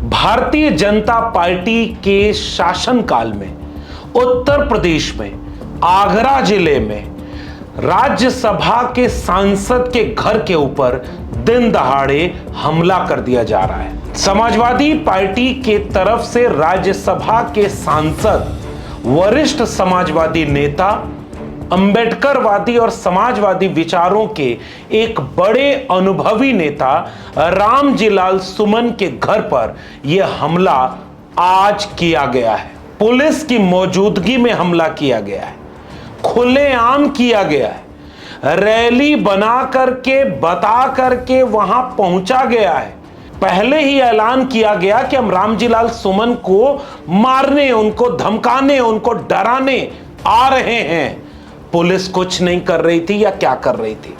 Bharatiya Janata party के शासनकाल में उत्तर प्रदेश में आगरा जिले में राज्यसभा के सांसद के घर के ऊपर दिन दहाड़े हमला कर दिया जा रहा है। समाजवादी पार्टी के तरफ से राज्यसभा के सांसद, वरिष्ठ समाजवादी नेता, अंबेडकरवादी और समाजवादी विचारों के एक बड़े अनुभवी नेता रामजीलाल सुमन के घर पर यह हमला आज किया गया है। पुलिस की मौजूदगी में हमला किया गया है, खुलेआम किया गया है, रैली बना करके बता करके वहां पहुंचा गया है। पहले ही ऐलान किया गया कि हम रामजीलाल सुमन को मारने, उनको धमकाने, उनको डराने आ रहे हैं। पुलिस कुछ नहीं कर रही थी या क्या कर रही थी?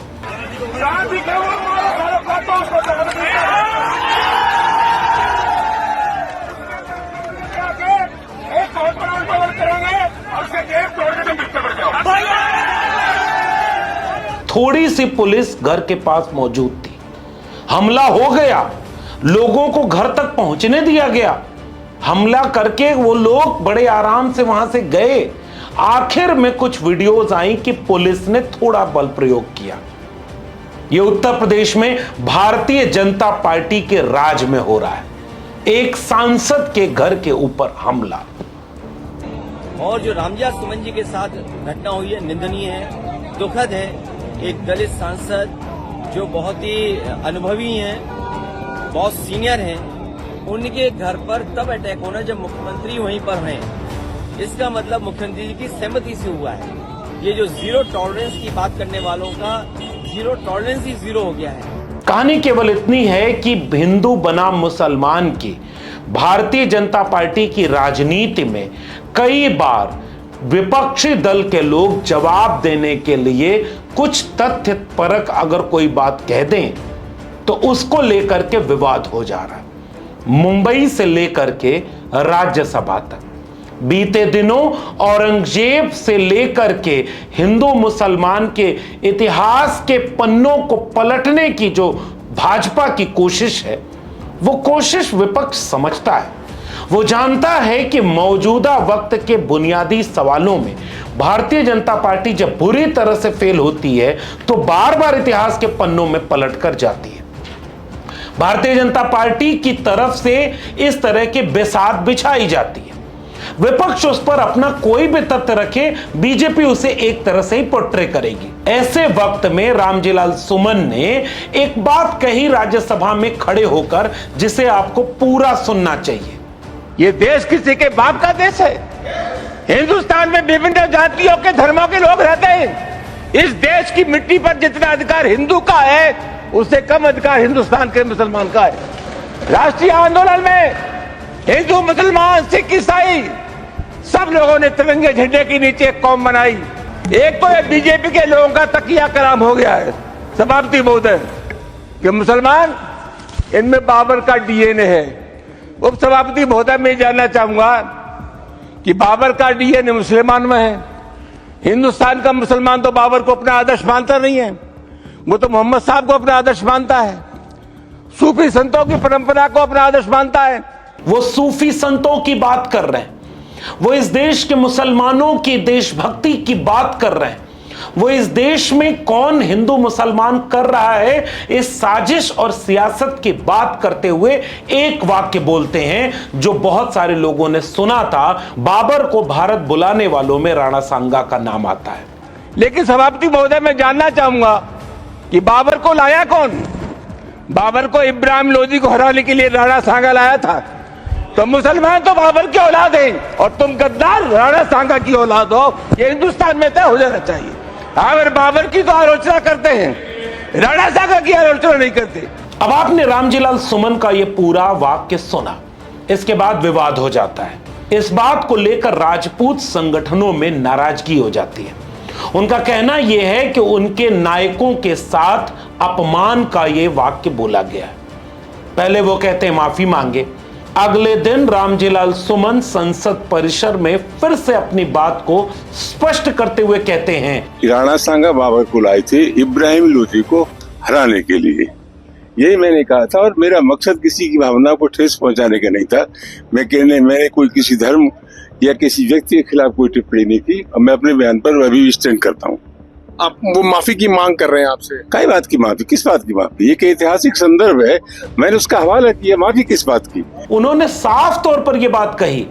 थोड़ी सी पुलिस घर के पास मौजूद थी, हमला हो गया, लोगों को घर तक पहुंचने दिया गया। हमला करके वो लोग बड़े आराम से वहां से गए। आखिर में कुछ वीडियोस आई कि पुलिस ने थोड़ा बल प्रयोग किया। यह उत्तर प्रदेश में भारतीय जनता पार्टी के राज में हो रहा है। एक सांसद के घर के ऊपर हमला। और जो रामजीलाल सुमन जी के साथ घटना हुई है, निंदनीय है, दुखद है। एक दलित सांसद जो बहुत ही अनुभवी हैं, बहुत सीनियर हैं, उनके घर पर तब अटैक होना जब मुख्यमंत्री वहीं पर हैं। इसका मतलब मुख्यमंत्री जी की सहमति से हुआ है। ये जो जीरो टॉलरेंस की बात करने वालों का जीरो टॉलरेंस ही जीरो हो गया है। कहानी केवल इतनी है कि हिंदू बनाम मुसलमान की भारतीय जनता पार्टी की राजनीति में कई बार विपक्षी दल के लोग जवाब देने के लिए कुछ तथ्य परक अगर कोई बात कह दें तो उसको लेकर के विवाद हो जा रहा है। मुंबई से लेकर के राज्यसभा तक बीते दिनों औरंगजेब से लेकर के हिंदू मुसलमान के इतिहास के पन्नों को पलटने की जो भाजपा की कोशिश है, वो कोशिश विपक्ष समझता है। वो जानता है कि मौजूदा वक्त के बुनियादी सवालों में भारतीय जनता पार्टी जब बुरी तरह से फेल होती है तो बार बार इतिहास के पन्नों में पलट कर जाती है। भारतीय जनता पार्टी की तरफ से इस तरह की बिसात बिछाई जाती है। विपक्ष उस पर अपना कोई भी तथ्य रखे, बीजेपी उसे एक तरह से ही पोर्ट्रे करेगी। ऐसे वक्त में रामजीलाल सुमन ने एक बात कही राज्यसभा में खड़े होकर, जिसे आपको पूरा सुनना चाहिए। ये देश किसी के बाप का देश है। हिंदुस्तान में विभिन्न जातियों के धर्मों के लोग रहते हैं। इस देश की मिट्टी पर जितना अधिकार हिंदू का है, उससे कम अधिकार हिंदुस्तान के मुसलमान का है। राष्ट्रीय आंदोलन में हिंदू, मुसलमान, सिख, ईसाई सब लोगों ने तिरंगे झंडे के नीचे एक कौम बनाई। एक तो ये बीजेपी के लोगों का तकिया कलाम हो गया है सभापति महोदय कि मुसलमान, इनमें बाबर का डीएनए है। उप सभापति महोदय, मैं जानना चाहूंगा कि बाबर का डीएनए मुसलमान में है। हिंदुस्तान का मुसलमान तो बाबर को अपना आदर्श मानता नहीं है, वो तो मोहम्मद साहब को अपना आदर्श मानता है। सूफी संतों की परंपरा को अपना आदर्श मानता है। वो सूफी संतों की बात कर रहे हैं, वो इस देश के मुसलमानों की देशभक्ति की बात कर रहे हैं। वो इस देश में कौन हिंदू मुसलमान कर रहा है, इस साजिश और सियासत की बात करते हुए एक वाक्य बोलते हैं जो बहुत सारे लोगों ने सुना था। बाबर को भारत बुलाने वालों में राणा सांगा का नाम आता है। लेकिन सभापति महोदय, मैं जानना चाहूंगा कि बाबर को लाया कौन? बाबर को इब्राहिम लोदी को हराने के लिए राणा सांगा लाया था। तो मुसलमान तो बाबर की औलाद हैं और तुम गद्दार राणा सांगा की औलाद हो, ये हिंदुस्तान में तय हो जाना चाहिए। अगर बाबर की तो आलोचना करते हैं, राणा सांगा की आलोचना नहीं करते। अब आपने रामजीलाल सुमन का ये पूरा वाक्य सुना, इसके बाद विवाद हो जाता है। इस बात को लेकर राजपूत संगठनों में नाराजगी हो जाती है। उनका कहना यह है कि उनके नायकों के साथ अपमान का यह वाक्य बोला गया है। पहले वो कहते हैं माफी मांगे, अगले दिन रामजीलाल सुमन संसद परिसर में फिर से अपनी बात को स्पष्ट करते हुए कहते हैं, राणा सांगा बाबर को लाए थे इब्राहिम लोदी को हराने के लिए। यही मैंने कहा था, और मेरा मकसद किसी की भावना को ठेस पहुंचाने का नहीं था। मैंने कोई किसी धर्म या किसी व्यक्ति के खिलाफ कोई टिप्पणी नहीं की, और मैं अपने बयान पर अभी भी स्टैंड करता हूँ। आप वो माफी की मांग कर रहे हैं आपसे? कई बात की माफी? किस बात की माफी? ये ऐतिहासिक संदर्भ है, मैंने उसका हवाला किया, माफी किस बात की? उन्होंने साफ तौर पर यह बात कही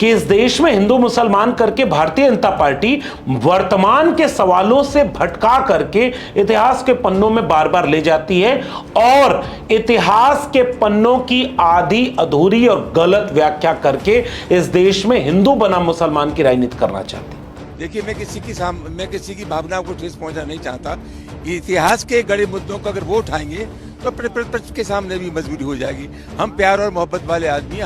कि इस देश में हिंदू मुसलमान करके भारतीय जनता पार्टी वर्तमान के सवालों से भटका करके इतिहास के पन्नों में बार बार ले जाती है और इतिहास के पन्नों की आधी अधूरी और गलत व्याख्या करके इस देश में हिंदू बनाम मुसलमान की राजनीति करना चाहती है। देखिए, मैं किसी की भावना को ठेस पहुंचाना नहीं चाहता। इतिहास के बड़े मुद्दों को अगर वो उठाएंगे तो प्रतिपक्ष के सामने भी मजबूरी हो जाएगी। हम प्यार और मोहब्बत वाले आदमी हैं,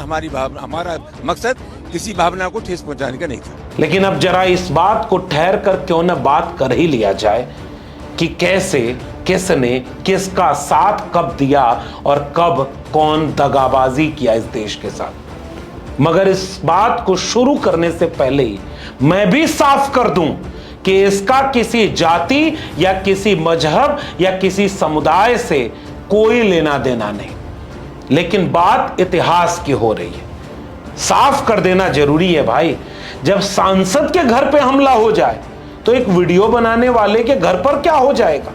हमारा मकसद किसी भावना को ठेस पहुंचाने का नहीं था। लेकिन अब जरा इस बात को ठहर कर क्यों न बात कर ही लिया जाए कि कैसे, किसने, किसका साथ कब दिया और कब कौन दगाबाजी किया इस देश के साथ। मगर इस बात को शुरू करने से पहले ही मैं भी साफ कर दूं कि इसका किसी जाति या किसी मजहब या किसी समुदाय से कोई लेना देना नहीं, लेकिन बात इतिहास की हो रही है। साफ कर देना जरूरी है भाई। जब सांसद के घर पे हमला हो जाए तो एक वीडियो बनाने वाले के घर पर क्या हो जाएगा?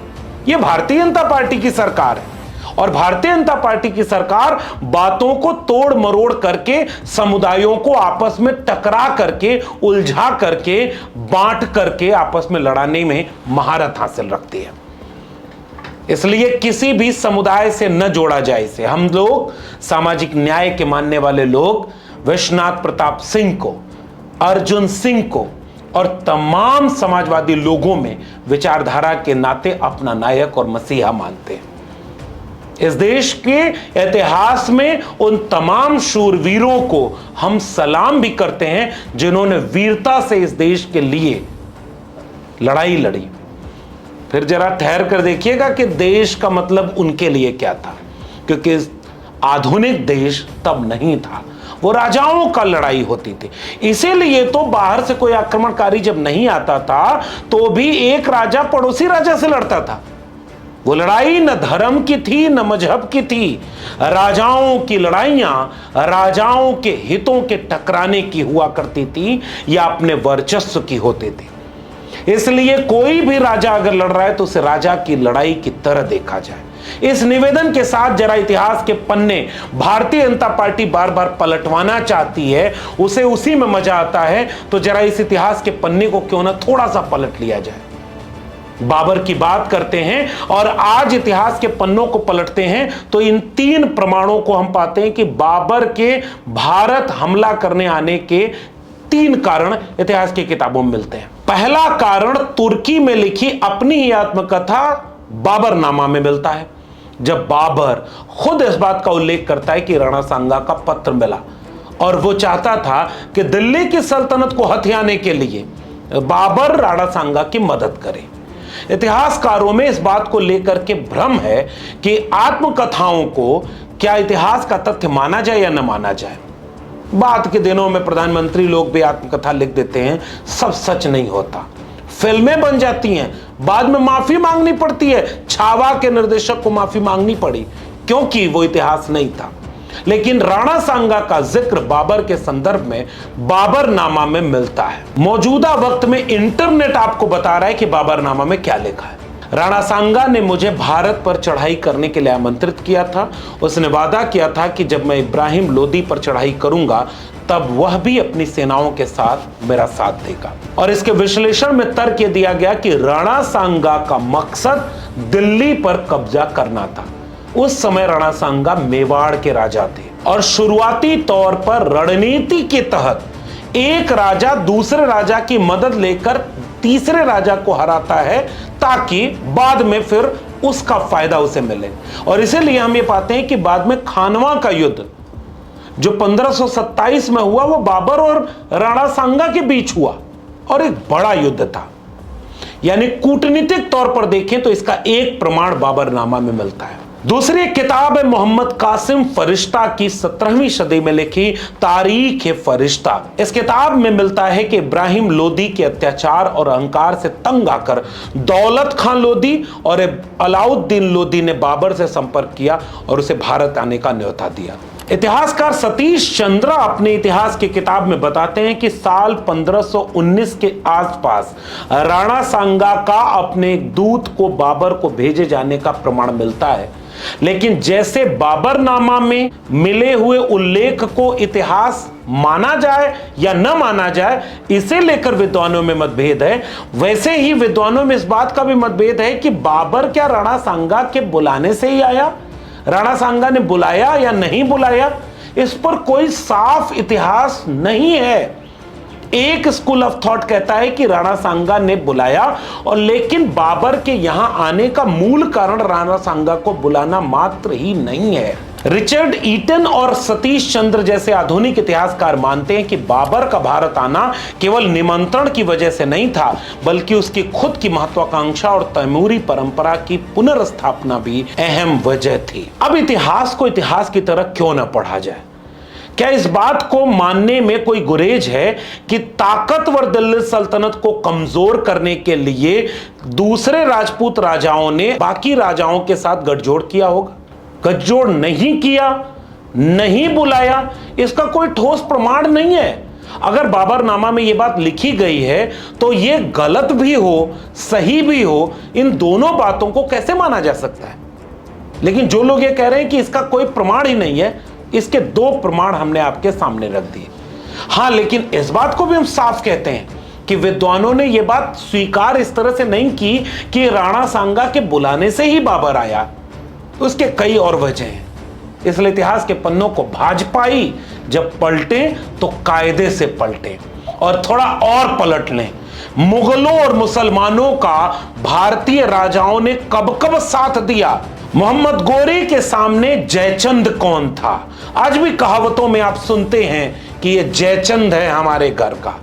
यह भारतीय जनता पार्टी की सरकार है और भारतीय जनता पार्टी की सरकार बातों को तोड़ मरोड़ करके, समुदायों को आपस में टकरा करके, उलझा करके, बांट करके आपस में लड़ाने में महारत हासिल रखती है। इसलिए किसी भी समुदाय से न जोड़ा जाए इसे। हम लोग सामाजिक न्याय के मानने वाले लोग विश्वनाथ प्रताप सिंह को, अर्जुन सिंह को और तमाम समाजवादी लोगों में विचारधारा के नाते अपना नायक और मसीहा मानते हैं। इस देश के इतिहास में उन तमाम शूरवीरों को हम सलाम भी करते हैं जिन्होंने वीरता से इस देश के लिए लड़ाई लड़ी। फिर जरा ठहर कर देखिएगा कि देश का मतलब उनके लिए क्या था, क्योंकि आधुनिक देश तब नहीं था, वो राजाओं का लड़ाई होती थी। इसीलिए तो बाहर से कोई आक्रमणकारी जब नहीं आता था तो भी एक राजा पड़ोसी राजा से लड़ता था। वो लड़ाई न धर्म की थी न मजहब की थी, राजाओं की लड़ाइयां राजाओं के हितों के टकराने की हुआ करती थी या अपने वर्चस्व की होती थी। इसलिए कोई भी राजा अगर लड़ रहा है तो उसे राजा की लड़ाई की तरह देखा जाए। इस निवेदन के साथ जरा इतिहास के पन्ने भारतीय जनता पार्टी बार बार पलटवाना चाहती है, उसे उसी में मजा आता है, तो जरा इस इतिहास के पन्ने को क्यों ना थोड़ा सा पलट लिया जाए। बाबर की बात करते हैं और आज इतिहास के पन्नों को पलटते हैं तो इन 3 प्रमाणों को हम पाते हैं कि बाबर के भारत हमला करने आने के 3 कारण इतिहास की किताबों में मिलते हैं। पहला कारण तुर्की में लिखी अपनी ही आत्मकथा बाबरनामा में मिलता है, जब बाबर खुद इस बात का उल्लेख करता है कि राणा सांगा का पत्र मिला और वो चाहता था कि दिल्ली की सल्तनत को हथियाने के लिए बाबर राणा सांगा की मदद करे। इतिहासकारों में इस बात को लेकर के भ्रम है कि आत्मकथाओं को क्या इतिहास का तथ्य माना जाए या न माना जाए। बाद के दिनों में प्रधानमंत्री लोग भी आत्मकथा लिख देते हैं, सब सच नहीं होता। फिल्में बन जाती हैं, बाद में माफी मांगनी पड़ती है। छावा के निर्देशक को माफी मांगनी पड़ी क्योंकि वो इतिहास नहीं था। लेकिन राणा सांगा का जिक्र बाबर के संदर्भ में बाबरनामा में मिलता है। मौजूदा वक्त में इंटरनेट आपको बता रहा है कि बाबरनामा में क्या लिखा है। राणा सांगा ने मुझे भारत पर चढ़ाई करने के लिए आमंत्रित किया था। उसने वादा किया था कि जब मैं इब्राहिम लोदी पर चढ़ाई करूंगा तब वह भी अपनी सेनाओं के साथ मेरा साथ देगा। और इसके विश्लेषण में तर्क यह दिया गया कि राणा सांगा का मकसद दिल्ली पर कब्जा करना था। उस समय राणा सांगा मेवाड़ के राजा थे और शुरुआती तौर पर रणनीति के तहत एक राजा दूसरे राजा की मदद लेकर तीसरे राजा को हराता है ताकि बाद में फिर उसका फायदा उसे मिले। और इसीलिए हम ये पाते हैं कि बाद में खानवा का युद्ध जो 1527 में हुआ वो बाबर और राणा सांगा के बीच हुआ और एक बड़ा युद्ध था। यानी कूटनीतिक तौर पर देखें तो इसका एक प्रमाण बाबरनामा में मिलता है। दूसरी एक किताब है मोहम्मद कासिम फरिश्ता की 17वीं सदी में लिखी तारीख फरिश्ता। इस किताब में मिलता है कि इब्राहिम लोदी के अत्याचार और अहंकार से तंग आकर दौलत खान लोदी और अलाउद्दीन लोदी ने बाबर से संपर्क किया और उसे भारत आने का न्योता दिया। इतिहासकार सतीश चंद्रा अपने इतिहास की किताब में बताते हैं कि साल 1519 के आसपास राणा सांगा का अपने एक दूत को बाबर को भेजे जाने का प्रमाण मिलता है, लेकिन जैसे बाबरनामा में मिले हुए उल्लेख को इतिहास माना जाए या न माना जाए, इसे लेकर विद्वानों में मतभेद है। वैसे ही विद्वानों में इस बात का भी मतभेद है कि बाबर क्या राणा सांगा के बुलाने से ही आया, राणा सांगा ने बुलाया या नहीं बुलाया, इस पर कोई साफ इतिहास नहीं है। एक स्कूल ऑफ थॉट कहता है कि राणा सांगा ने बुलाया, और लेकिन बाबर के यहां आने का मूल कारण राणा सांगा को बुलाना मात्र ही नहीं है। रिचर्ड ईटन और सतीश चंद्र जैसे आधुनिक इतिहासकार मानते हैं कि बाबर का भारत आना केवल निमंत्रण की वजह से नहीं था, बल्कि उसकी खुद की महत्वाकांक्षा और तैमूरी परंपरा की पुनर्स्थापना भी अहम वजह थी। अब इतिहास को इतिहास की तरह क्यों न पढ़ा जाए? क्या इस बात को मानने में कोई गुरेज है कि ताकतवर दिल्ली सल्तनत को कमजोर करने के लिए दूसरे राजपूत राजाओं ने बाकी राजाओं के साथ गठजोड़ किया होगा? गठजोड़ नहीं किया, नहीं बुलाया, इसका कोई ठोस प्रमाण नहीं है। अगर बाबरनामा में यह बात लिखी गई है तो यह गलत भी हो, सही भी हो, इन दोनों बातों को कैसे माना जा सकता है? लेकिन जो लोग ये कह रहे हैं कि इसका कोई प्रमाण ही नहीं है, इसके दो प्रमाण हमने आपके सामने रख दिए। हां, लेकिन इस बात को भी हम साफ कहते हैं कि विद्वानों ने यह बात स्वीकार इस तरह से नहीं की कि राणा सांगा के बुलाने से ही बाबर आया। उसके कई और वजह हैं, इसलिए इतिहास के पन्नों को भाजपाई जब पलटे तो कायदे से पलटे और थोड़ा और पलट लें। मुगलों और मुसलमानों का भारतीय राजाओं ने कब कब साथ दिया? मोहम्मद गोरी के सामने जयचंद कौन था? आज भी कहावतों में आप सुनते हैं कि ये जयचंद है हमारे घर का।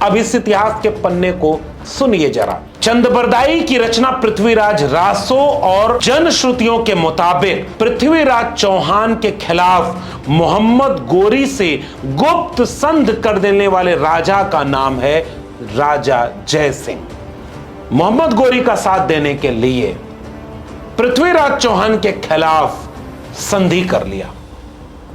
अब इस इतिहास के पन्ने को सुनिए जरा। चंदबरदाई की रचना पृथ्वीराज रासो और जनश्रुतियों के मुताबिक पृथ्वीराज चौहान के खिलाफ मोहम्मद गोरी से गुप्त संधि कर देने वाले राजा का नाम है राजा जय सिंह। मोहम्मद गोरी का साथ देने के लिए पृथ्वीराज चौहान के खिलाफ संधि कर लिया।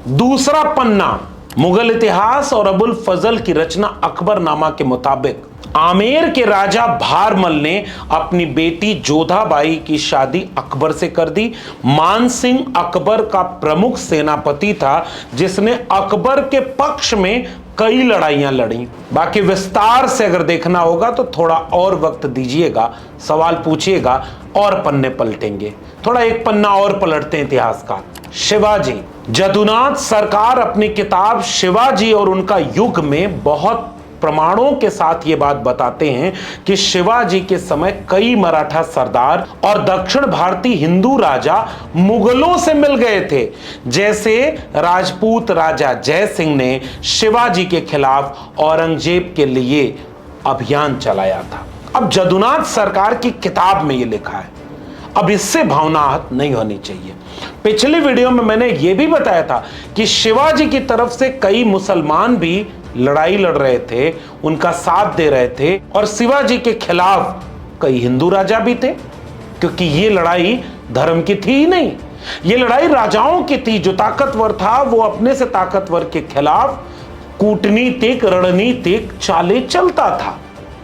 दूसरा पन्ना मुगल इतिहास और अबुल फजल की रचना अकबरनामा के मुताबिक आमेर के राजा भारमल ने अपनी बेटी जोधाबाई की शादी अकबर से कर दी। मान सिंह अकबर का प्रमुख सेनापति था जिसने अकबर के पक्ष में कई लड़ाइयां लड़ी। बाकी विस्तार से अगर देखना होगा तो थोड़ा और वक्त दीजिएगा, सवाल पूछिएगा और पन्ने पलटेंगे। थोड़ा एक पन्ना और पलटते हैं इतिहास का। शिवाजी। जदुनाथ सरकार अपनी किताब शिवाजी और उनका युग में बहुत प्रमाणों के साथ ये बात बताते हैं कि शिवाजी के समय कई मराठा सरदार और दक्षिण भारतीय हिंदू राजा मुगलों से मिल गए थे। जैसे राजपूत राजा जय सिंह ने शिवाजी के खिलाफ औरंगजेब के लिए अभियान चलाया था। अब जदुनाथ सरकार की किताब में ये लिखा है। अब इससे भावना आहत नहीं होनी चाहिए। पिछली वीडियो में मैंने यह भी बताया था कि शिवाजी की तरफ से कई मुसलमान भी लड़ाई लड़ रहे थे, उनका साथ दे रहे थे, और शिवाजी के खिलाफ कई हिंदू राजा भी थे, क्योंकि ये लड़ाई धर्म की थी ही नहीं, ये लड़ाई राजाओं की थी। जो ताकतवर था वो अपने से ताकतवर के खिलाफ कूटनीतिक रणनीतिक चालें चलता था,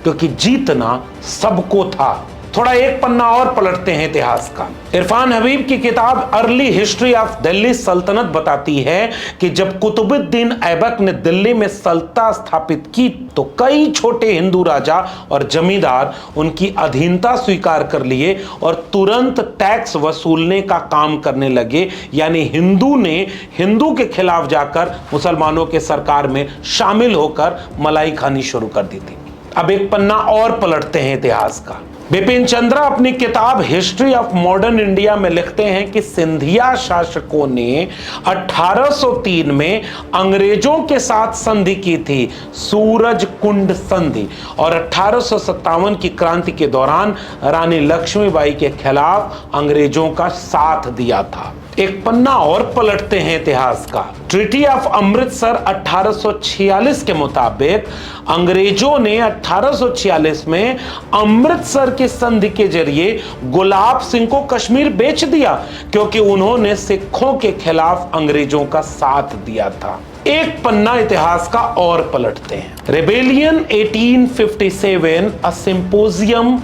क्योंकि जीतना सबको था। थोड़ा एक पन्ना और पलटते हैं इतिहास का। इरफान हबीब की किताब अर्ली हिस्ट्री ऑफ दिल्ली सल्तनत बताती है कि जब कुतुबुद्दीन ऐबक ने दिल्ली में सल्तनत स्थापित की तो कई छोटे हिंदू राजा और जमींदार उनकी अधीनता स्वीकार कर लिए और तुरंत टैक्स वसूलने का काम करने लगे। यानी हिंदू ने हिंदू के खिलाफ जाकर मुसलमानों के सरकार में शामिल होकर मलाई खानी शुरू कर दी थी। अब एक पन्ना और पलटते हैं इतिहास का। बिपिन चंद्रा अपनी किताब हिस्ट्री ऑफ मॉडर्न इंडिया में लिखते हैं कि सिंधिया शासकों ने 1803 में अंग्रेजों के साथ संधि की थी, सूरज कुंड संधि, और 1857 की क्रांति के दौरान रानी लक्ष्मीबाई के खिलाफ अंग्रेजों का साथ दिया था। एक पन्ना और पलटते हैं इतिहास का। ट्रीटी ऑफ अमृतसर 1846 के मुताबिक अंग्रेजों ने 1846 में अमृतसर की संधि के जरिए गुलाब सिंह को कश्मीर बेच दिया, क्योंकि उन्होंने सिखों के खिलाफ अंग्रेजों का साथ दिया था। एक पन्ना इतिहास का और पलटते हैं। रेबेलियन 1857 अ सिंपोजियम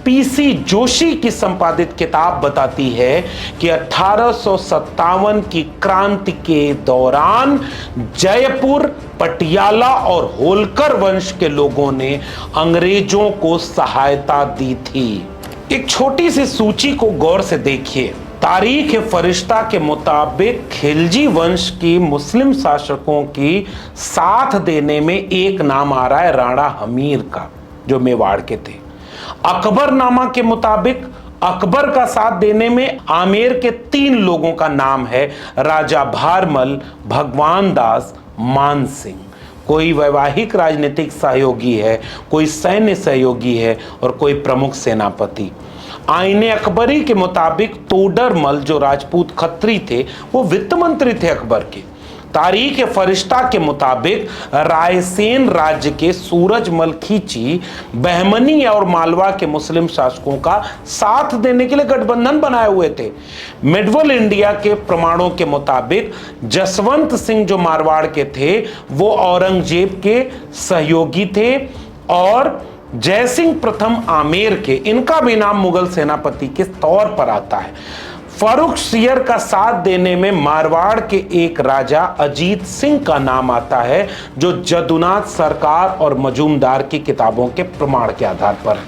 पीसी जोशी की संपादित किताब बताती है कि 1857 की क्रांति के दौरान जयपुर, पटियाला और होलकर वंश के लोगों ने अंग्रेजों को सहायता दी थी। एक छोटी सी सूची को गौर से देखिए। तारीख फरिश्ता के मुताबिक खिलजी वंश की मुस्लिम शासकों की साथ देने में एक नाम आ रहा है राणा हमीर का, जो मेवाड़ के थे। अकबरनामा के मुताबिक अकबर का साथ देने में आमेर के 3 लोगों का नाम है, राजा भारमल, भगवान दास, मान सिंह। कोई वैवाहिक राजनीतिक सहयोगी है, कोई सैन्य सहयोगी है और कोई प्रमुख सेनापति। आईने अकबरी के मुताबिक तोडरमल, जो राजपूत खत्री थे, वो वित्त मंत्री थे अकबर के। तारीख फरिश्ता के मुताबिक रायसेन राज्य के सूरजमल खींची बहमनी और मालवा के मुस्लिम शासकों का साथ देने के लिए गठबंधन बनाए हुए थे। मिडवल इंडिया के प्रमाणों के मुताबिक जसवंत सिंह, जो मारवाड़ के थे, वो औरंगजेब के सहयोगी थे, और जयसिंह प्रथम आमेर के, इनका भी नाम मुगल सेनापति के तौर पर आता है। फर्रुखसियर का साथ देने में मारवाड़ के एक राजा अजीत सिंह का नाम आता है, जो जदुनाथ सरकार और मजूमदार की किताबों के प्रमाण के आधार पर।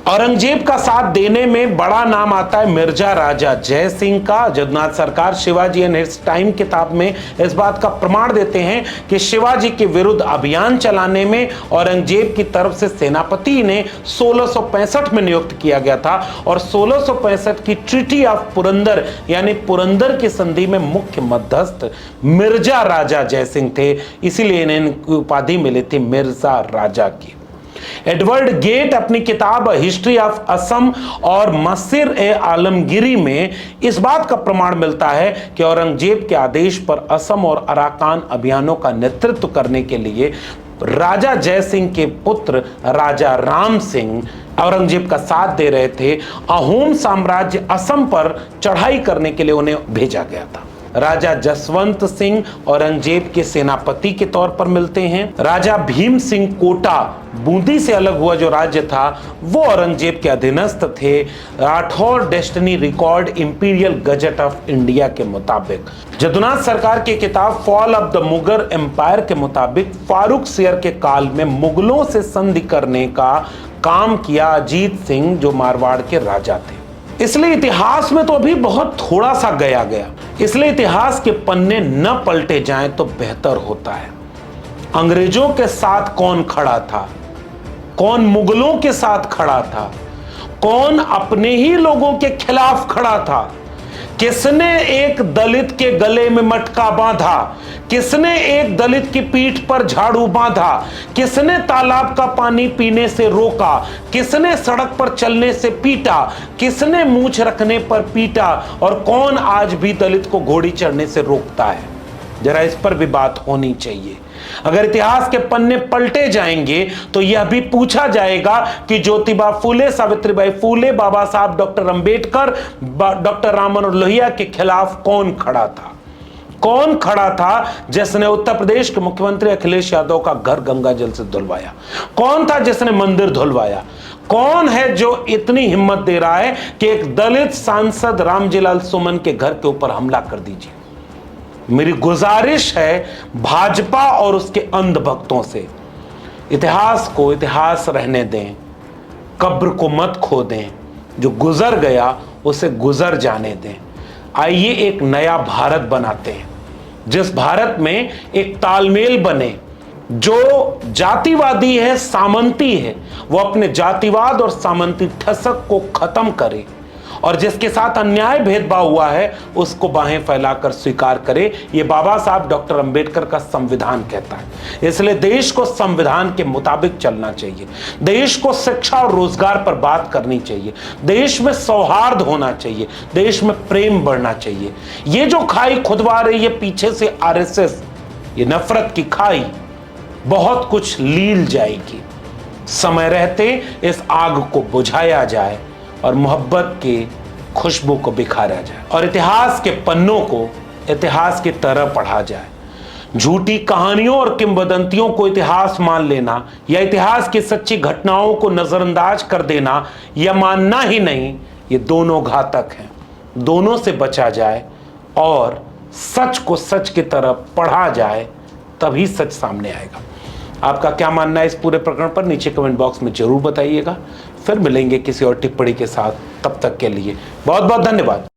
औरंगजेब का साथ देने में बड़ा नाम आता है मिर्जा राजा जय सिंह का। जदुनाथ सरकार शिवाजी एंड हिज टाइम किताब में इस बात का प्रमाण देते हैं कि शिवाजी के विरुद्ध अभियान चलाने में औरंगजेब की तरफ से सेनापति ने 1665 में नियुक्त किया गया था, और 1665 की ट्रीटी ऑफ पुरंदर यानी पुरंदर की संधि में मुख्य मध्यस्थ मिर्जा राजा जय सिंह थे, इसीलिए इन्हें उपाधि मिली थी मिर्जा राजा की। एडवर्ड गेट अपनी किताब हिस्ट्री ऑफ असम और मसिर ए आलमगिरी में इस बात का प्रमाण मिलता है कि औरंगजेब के आदेश पर असम और अराकान अभियानों का नेतृत्व करने के लिए राजा जय सिंह के पुत्र राजा राम सिंह औरंगजेब का साथ दे रहे थे। अहोम साम्राज्य असम पर चढ़ाई करने के लिए उन्हें भेजा गया था। राजा जसवंत सिंह औरंगजेब के सेनापति के तौर पर मिलते हैं। राजा भीम सिंह कोटा, बूंदी से अलग हुआ जो राज्य था, वो औरंगजेब के अधीनस्थ थे। Rathore destiny record imperial gazette of India के मुताबिक। जदुनाथ सरकार की किताब fall of the Mughal empire के मुताबिक फारुखसियर के काल में मुगलों से संधि करने का काम किया अजीत सिंह, जो मारवाड़ के राजा थे। इसलिए इतिहास में तो अभी बहुत थोड़ा सा गया, इसलिए इतिहास के पन्ने न पलटे जाएं तो बेहतर होता है। अंग्रेजों के साथ कौन खड़ा था, कौन मुगलों के साथ खड़ा था, कौन अपने ही लोगों के खिलाफ खड़ा था, किसने एक दलित के गले में मटका बांधा, किसने एक दलित की पीठ पर झाड़ू बांधा, किसने तालाब का पानी पीने से रोका, किसने सड़क पर चलने से पीटा, किसने मूंछ रखने पर पीटा, और कौन आज भी दलित को घोड़ी चढ़ने से रोकता है। जरा इस पर भी बात होनी चाहिए। अगर इतिहास के पन्ने पलटे जाएंगे तो यह भी पूछा जाएगा कि ज्योतिबा फूले, सावित्रीबाई फूले, बाबा साहब डॉक्टर अंबेडकर, डॉक्टर राम मनोहर लोहिया के खिलाफ कौन खड़ा था। कौन खड़ा था जिसने उत्तर प्रदेश के मुख्यमंत्री अखिलेश यादव का घर गंगा जल से धुलवाया? कौन था जिसने मंदिर धुलवाया? कौन है जो इतनी हिम्मत दे रहा है कि एक दलित सांसद रामजीलाल सुमन के घर के ऊपर हमला कर दीजिए? मेरी गुजारिश है भाजपा और उसके अंधभक्तों से, इतिहास को इतिहास रहने दें, कब्र को मत खो दें, जो गुजर गया उसे गुजर जाने दें। आइए एक नया भारत बनाते हैं, जिस भारत में एक तालमेल बने, जो जातिवादी है, सामंती है, वो अपने जातिवाद और सामंती ठसक को खत्म करे और जिसके साथ अन्याय भेदभाव हुआ है उसको बाहें फैलाकर स्वीकार करे। ये बाबा साहब डॉक्टर अंबेडकर का संविधान कहता है। इसलिए देश को संविधान के मुताबिक चलना चाहिए, देश को शिक्षा और रोजगार पर बात करनी चाहिए, देश में सौहार्द होना चाहिए, देश में प्रेम बढ़ना चाहिए। ये जो खाई खुदवा रही है पीछे से आरएसएस, ये नफरत की खाई बहुत कुछ लील जाएगी। समय रहते इस आग को बुझाया जाए और मोहब्बत की खुशबू को बिखारा जाए और इतिहास के पन्नों को इतिहास की तरह पढ़ा जाए। झूठी कहानियों और किंवदंतियों को इतिहास मान लेना या इतिहास की सच्ची घटनाओं को नजरअंदाज कर देना या मानना ही नहीं, ये दोनों घातक हैं। दोनों से बचा जाए और सच को सच की तरह पढ़ा जाए, तभी सच सामने आएगा। आपका क्या मानना है इस पूरे प्रकरण पर नीचे कमेंट बॉक्स में जरूर बताइएगा। फिर मिलेंगे किसी और टिप्पणी के साथ, तब तक के लिए बहुत बहुत धन्यवाद।